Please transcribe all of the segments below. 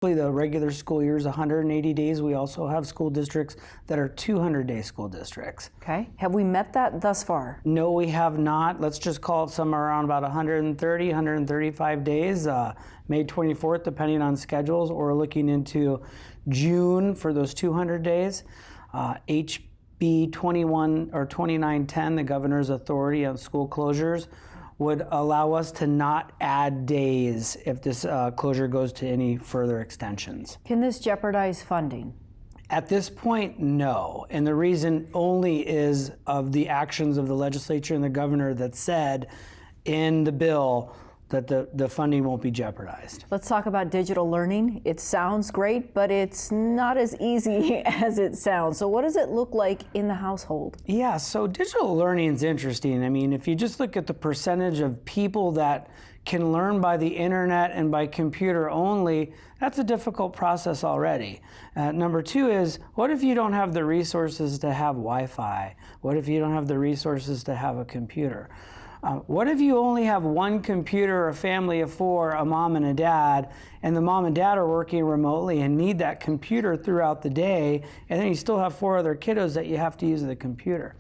The regular school year is 180 days. We also have school districts that are 200-day school districts. Okay. Have we met that thus far? No, we have not. Let's just call it somewhere around about 130, 135 days, May 24th, depending on schedules, or looking into June for those 200 days. HB 21 or 2910, the governor's authority on school closures, would allow us to not add days if this closure goes to any further extensions. Can this jeopardize funding? At this point, no. And the reason only is of the actions of the legislature and the governor that said in the bill that the funding won't be jeopardized. Let's talk about digital learning. It sounds great, but it's not as easy as it sounds. So what does it look like in the household? Yeah, so digital learning is interesting. I mean, if you just look at the percentage of people that can learn by the internet and by computer only, that's a difficult process already. Number two is, what if you don't have the resources to have Wi-Fi? What if you don't have the resources to have a computer? What if you only have one computer, a family of four, a mom and a dad, and the mom and dad are working remotely and need that computer throughout the day, and then you still have four other kiddos that you have to use the computer?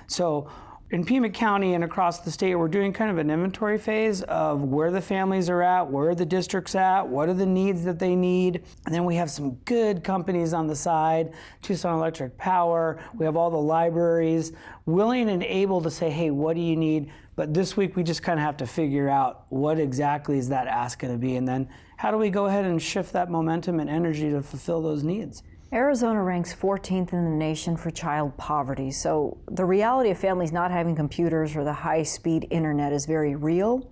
So in Pima County and across the state, we're doing kind of an inventory phase of where the families are at, where the district's at, what are the needs that they need. And then we have some good companies on the side, Tucson Electric Power, we have all the libraries, willing and able to say, hey, what do you need? But this week we just kind of have to figure out what exactly is that ask going to be, and then how do we go ahead and shift that momentum and energy to fulfill those needs. Arizona ranks 14th in the nation for child poverty, so the reality of families not having computers or the high-speed internet is very real.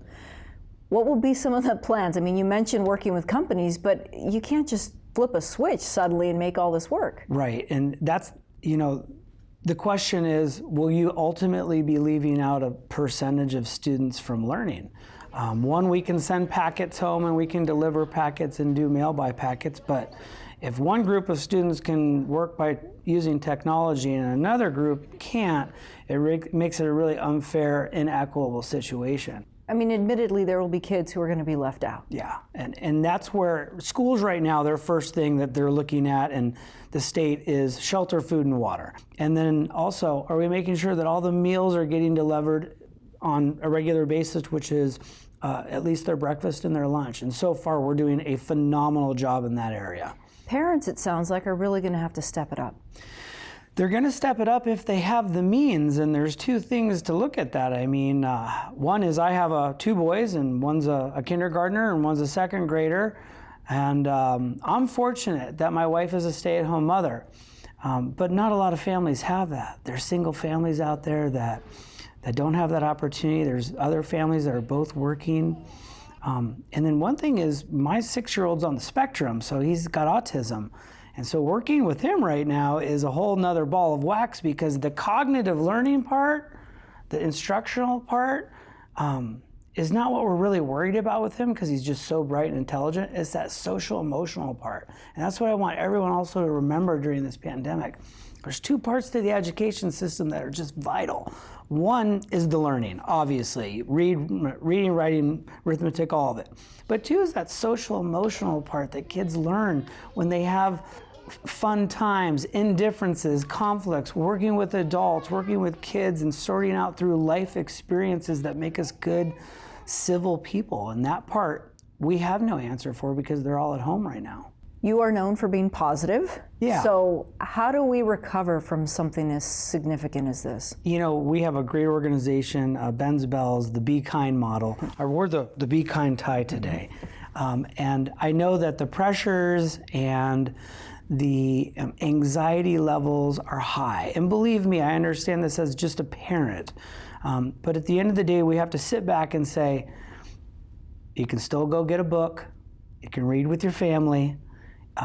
What will be some of the plans? I mean, you mentioned working with companies, but you can't just flip a switch suddenly and make all this work. Right, and that's, the question is, will you ultimately be leaving out a percentage of students from learning? One, we can send packets home and we can deliver packets and do mail-by packets, but if one group of students can work by using technology and another group can't, it makes it a really unfair, inequitable situation. I mean, admittedly, there will be kids who are going to be left out. Yeah, and that's where schools right now, their first thing that they're looking at in the state is shelter, food, and water. And then also, are we making sure that all the meals are getting delivered on a regular basis, which is at least their breakfast and their lunch? And so far, we're doing a phenomenal job in that area. Parents, it sounds like, are really going to have to step it up. They're going to step it up if they have the means, and there's two things to look at that. I mean, one is I have two boys, and one's a kindergartner and one's a second grader, and I'm fortunate that my wife is a stay-at-home mother, but not a lot of families have that. There's single families out there that don't have that opportunity. There's other families that are both working. And then one thing is my 6-year-old's on the spectrum, so he's got autism. And so working with him right now is a whole nother ball of wax, because the cognitive learning part, the instructional part, is not what we're really worried about with him, because he's just so bright and intelligent. It's that social emotional part. And that's what I want everyone also to remember during this pandemic. There's two parts to the education system that are just vital. One is the learning, obviously, reading, writing, arithmetic, all of it. But two is that social emotional part that kids learn when they have fun times, indifferences, conflicts, working with adults, working with kids, and sorting out through life experiences that make us good, civil people. And that part we have no answer for, because they're all at home right now. You are known for being positive. Yeah. So how do we recover from something as significant as this? We have a great organization, Ben's Bells, the Be Kind model. I wore the Be Kind tie today. And I know that the pressures and the anxiety levels are high. And believe me, I understand this as just a parent. But at the end of the day, we have to sit back and say, you can still go get a book, you can read with your family,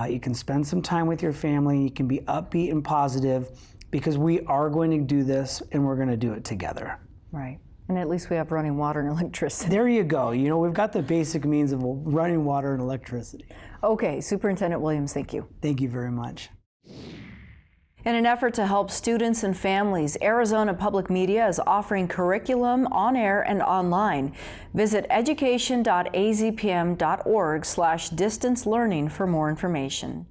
you can spend some time with your family, you can be upbeat and positive, because we are going to do this and we're going to do it together. Right. And at least we have running water and electricity. There you go. We've got the basic means of running water and electricity. Okay, Superintendent Williams, thank you. Thank you very much. In an effort to help students and families, Arizona Public Media is offering curriculum on air and online. Visit education.azpm.org/distance learning for more information.